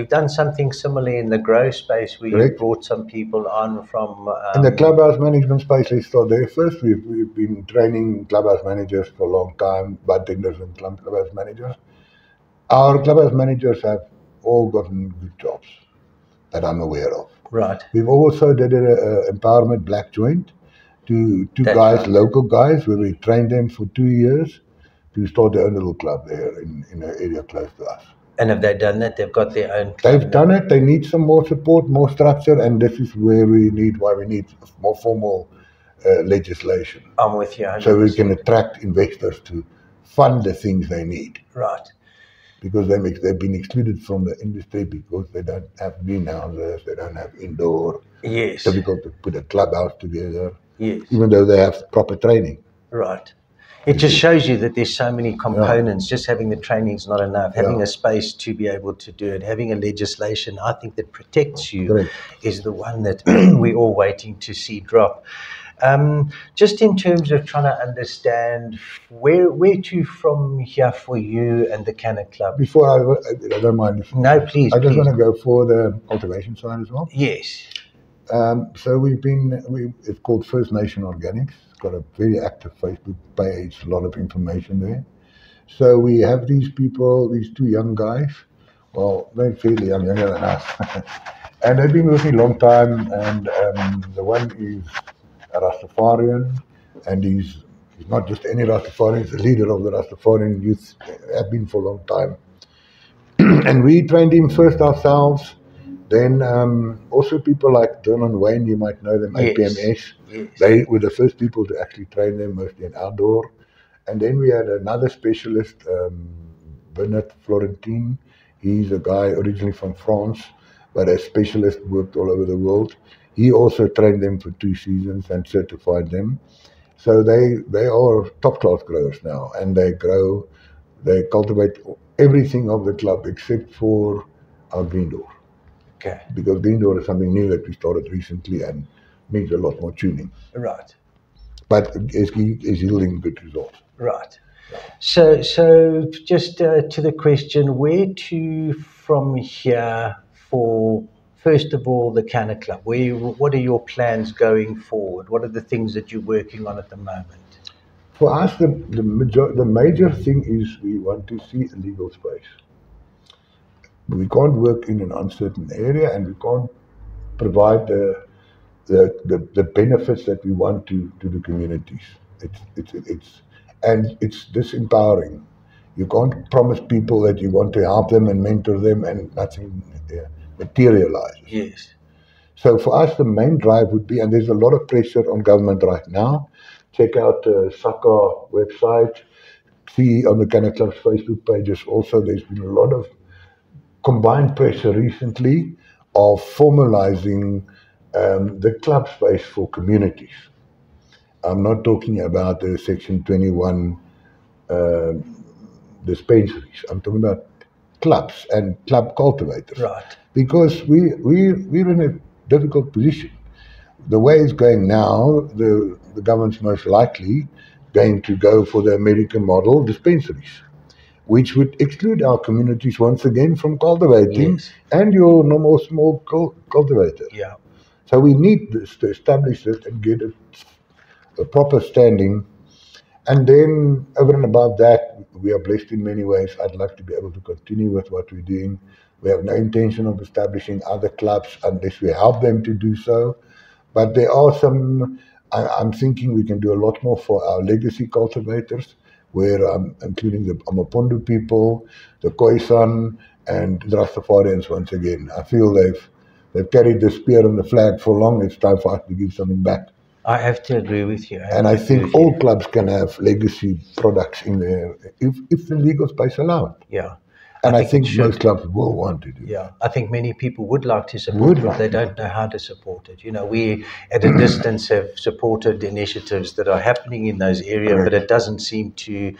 you've done something similar in the grow space where Correct. you brought some people on from... In the clubhouse management space, let's start there first. We've been training clubhouse managers for a long time, bartenders and clubhouse managers. Our clubhouse managers have all gotten good jobs that I'm aware of. Right. We've also did an empowerment black joint to two That's guys, right. local guys, where we trained them for 2 years to start their own little club there in an area close to us. And have they done that? They've got their own club They've done it. They need some more support, more structure, and this is why we need more formal legislation. I'm with you 100%. So we can attract investors to fund the things they need. Right. Because they've been excluded from the industry because they don't have greenhouses, they don't have indoor. Yes. Difficult to put a clubhouse together. Yes. Even though they have proper training. Right. It just shows you that there's so many components. Just having the training is not enough. Having a space to be able to do it, having a legislation, I think, that protects you Correct. is the one that we're all waiting to see drop. Just in terms of trying to understand where to from here for you and the Canna Club. Before I don't mind. No, please. I just please. want to go for the cultivation side as well. Yes. So it's called First Nation Organics. It's got a very active Facebook page, a lot of information there. So we have these people, these two young guys, well, they're fairly young, younger than us. And they've been with me a long time, and the one is a Rastafarian, and he's not just any Rastafarian, he's the leader of the Rastafarian youth, have been for a long time. And we trained him first ourselves. Then also people like Dylan Wayne, you might know them, Yes. APMS. Yes. They were the first people to actually train them, mostly in outdoor. And then we had another specialist, Bernard Florentine. He's a guy originally from France, but a specialist, worked all over the world. He also trained them for 2 seasons and certified them. So they are top-class growers now, and they cultivate everything of the club except for our green door. Okay. Because green door is something new that we started recently and needs a lot more tuning. Right. But is yielding good results. Right. So just to the question, where to from here for, first of all, the Canna Club? What are your plans going forward? What are the things that you're working on at the moment? For us, the major thing is we want to see a legal space. We can't work in an uncertain area, and we can't provide the benefits that we want to the communities. It's disempowering. You can't promise people that you want to help them and mentor them, and nothing materializes. Yes. So for us, the main drive would be, and there's a lot of pressure on government right now. Check out the SACA website. See on the Canna Club's Facebook pages also, there's been a lot of combined pressure recently of formalizing the club space for communities. I'm not talking about the Section 21 dispensaries. I'm talking about clubs and club cultivators. Right. Because we're in a difficult position. The way it's going now, the government's most likely going to go for the American model dispensaries, which would exclude our communities once again from cultivating. Yes. And your normal small cultivator. Yeah. So we need this to establish it and get it a proper standing. And then over and above that, we are blessed in many ways. I'd like to be able to continue with what we're doing. We have no intention of establishing other clubs unless we help them to do so. But there are some, I'm thinking we can do a lot more for our legacy cultivators, where I'm including the Amapondo people, the Khoisan, and the Rastafarians once again. I feel they've carried the spear and the flag for long. It's time for us to give something back. I have to agree with you. And I think all clubs can have legacy products in there if the legal space allows it. Yeah. And I think most clubs will want to do. Yeah, I think many people would like to support it, but they don't know how to support it. You know, we at a distance have supported initiatives that are happening in those areas, Correct. but it doesn't seem to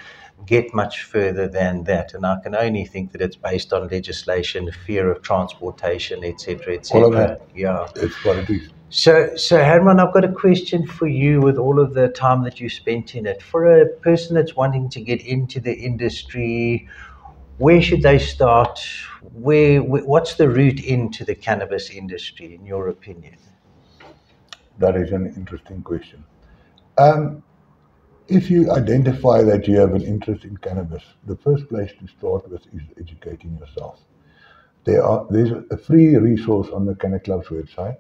get much further than that. And I can only think that it's based on legislation, fear of transportation, etc., etc. All of that. Yeah. It's what it is. So Herman, I've got a question for you with all of the time that you spent in it. For a person that's wanting to get into the industry, where should they start? What's the route into the cannabis industry, in your opinion? That is an interesting question. Um, if you identify that you have an interest in cannabis, the first place to start with is educating yourself. There's a free resource on the Canna Club's website,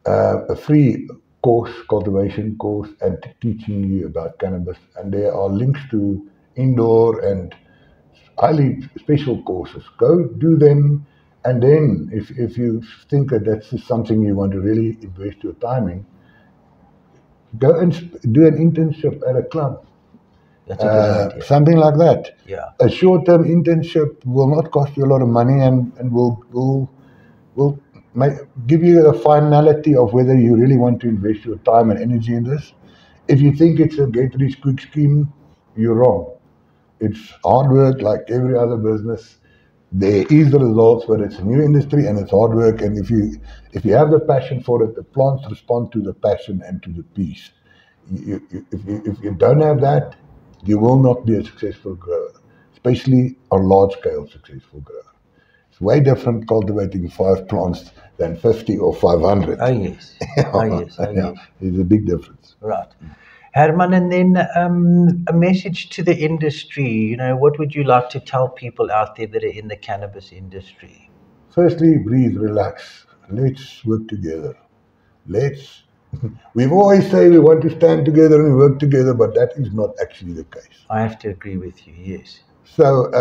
a free course, cultivation course, and teaching you about cannabis. And there are links to indoor and highly special courses. Go do them, and then if you think that that's just something you want to really invest your time in, go and do an internship at a club. That's a good idea. Something like that. Yeah. A short-term internship will not cost you a lot of money and will give you a finality of whether you really want to invest your time and energy in this. If you think it's a get-rich-quick scheme, you're wrong. It's hard work like every other business. There is the results, but it's a new industry and it's hard work. And if you have the passion for it, the plants respond to the passion and to the peace. If you don't have that, you will not be a successful grower, especially a large-scale successful grower. It's way different cultivating 5 plants than 50 or 500. Oh yes. Oh yes. Oh yes. There's a big difference. Right. Herman, and then a message to the industry. You know, what would you like to tell people out there that are in the cannabis industry? Firstly, breathe, relax. Let's work together. We've always say we want to stand together and work together, but that is not actually the case. I have to agree with you, yes. So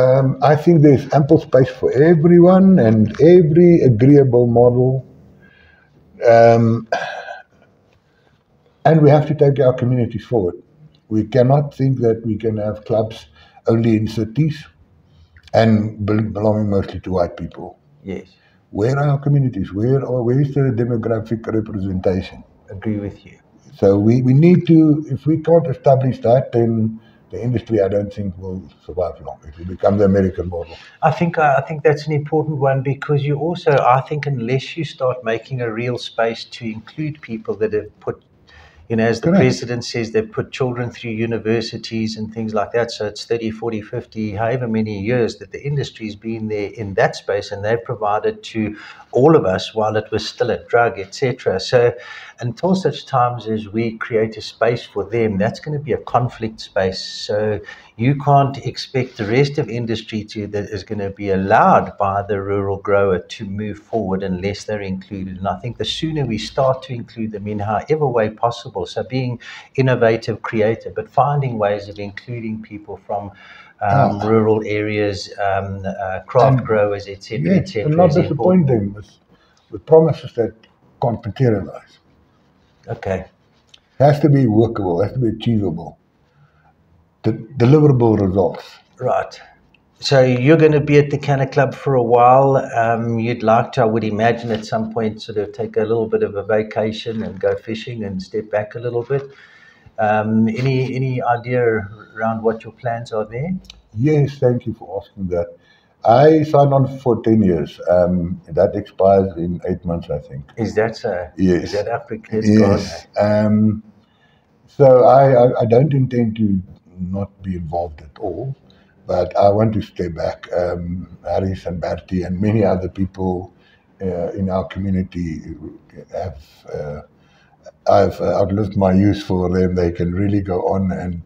I think there's ample space for everyone and every agreeable model. And we have to take our communities forward. We cannot think that we can have clubs only in cities and belonging mostly to white people. Yes. Where are our communities? Where is the demographic representation? Agree with you. So we need to, if we can't establish that, then the industry, I don't think, will survive long. It will become the American model. I think that's an important one, because you also, I think, unless you start making a real space to include people that have put, you know, as the Correct. president says, they've put children through universities and things like that. So it's 30, 40, 50, however many years that the industry's been there in that space, and they've provided to all of us while it was still a drug, etc. So until such times as we create a space for them, that's going to be a conflict space. So you can't expect the rest of industry that is going to be allowed by the rural grower to move forward unless they're included. And I think the sooner we start to include them in however way possible, so being innovative, creative, but finding ways of including people from rural areas, craft growers, etc., Yes, etc. and not disappoint them with promises that can't materialize. Okay. It has to be workable, it has to be achievable. Deliverable results. Right. So you're going to be at the Canna Club for a while. You'd like to, I would imagine, at some point sort of take a little bit of a vacation and go fishing and step back a little bit. Any idea around what your plans are there? Yes, thank you for asking that. I signed on for 10 years. That expires in 8 months, I think. Is that so? Yes. Is that Africa? Yes. So I don't intend to not be involved at all, but I want to stay back. Harris and Bertie and many other people in our community have I've outlived my use for them. They can really go on and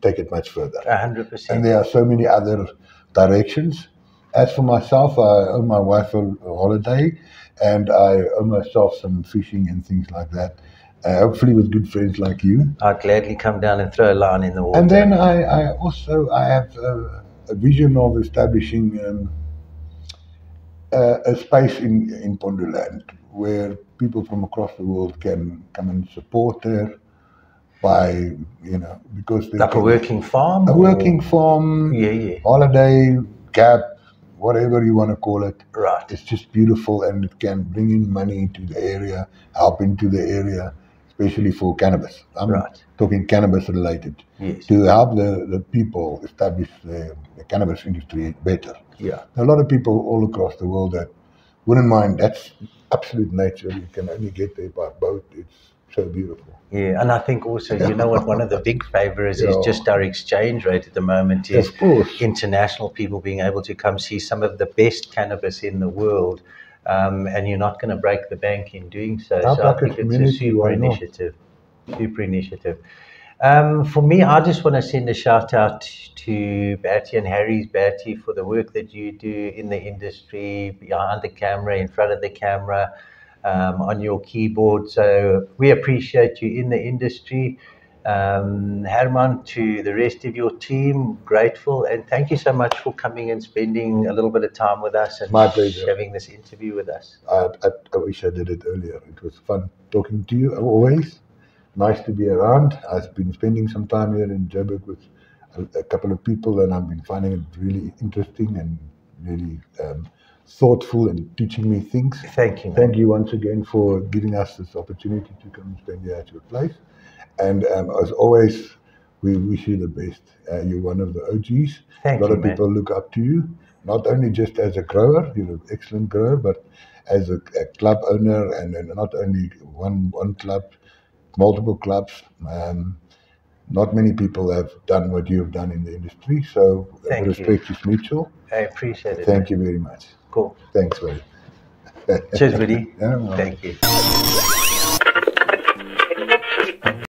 take it much further. 100%. And there are so many other directions. As for myself, I owe my wife a holiday, and I owe myself some fishing and things like that. Hopefully with good friends like you. I'd gladly come down and throw a line in the water. And then I have a vision of establishing a space in Pondoland where people from across the world can come and support there by, because like a working farm? A working farm, yeah. holiday, gap, whatever you want to call it. Right. It's just beautiful, and it can bring in money into the area, help into the area, especially for cannabis. I'm talking cannabis related. Yes. To help the people establish the cannabis industry better. Yeah. There are a lot of people all across the world that wouldn't mind. That's absolute nature. You can only get there by boat. so beautiful. Yeah, and I think also, you know what, one of the big favors is Yeah. just our exchange rate at the moment is Of course. international people being able to come see some of the best cannabis in the world, and you're not going to break the bank in doing so. Our So I bucket think it's a community, super why not? initiative. Super initiative. For me, I just want to send a shout out to Bertie and Harry's Bertie for the work that you do in the industry, behind the camera, in front of the camera, on your keyboard. So we appreciate you in the industry. Herman, to the rest of your team, grateful, and thank you so much for coming and spending a little bit of time with us and My pleasure. having this interview with us. I wish I did it earlier. It was fun talking to you always. Nice to be around. I've been spending some time here in Joburg with a couple of people, and I've been finding it really interesting and really thoughtful and teaching me things. Thank you, man. Thank you once again for giving us this opportunity to come and spend here at your place. And as always, we wish you the best. You're one of the OGs. Thank a lot you, of man. people look up to you, not only just as a grower, you're an excellent grower, but as a club owner, and not only one club, multiple clubs. Not many people have done what you've done in the industry, so Thank respect is mutual. I appreciate it. Thank you very much. Cool. Thanks, buddy. Cheers, buddy. Yeah, well. Thank you.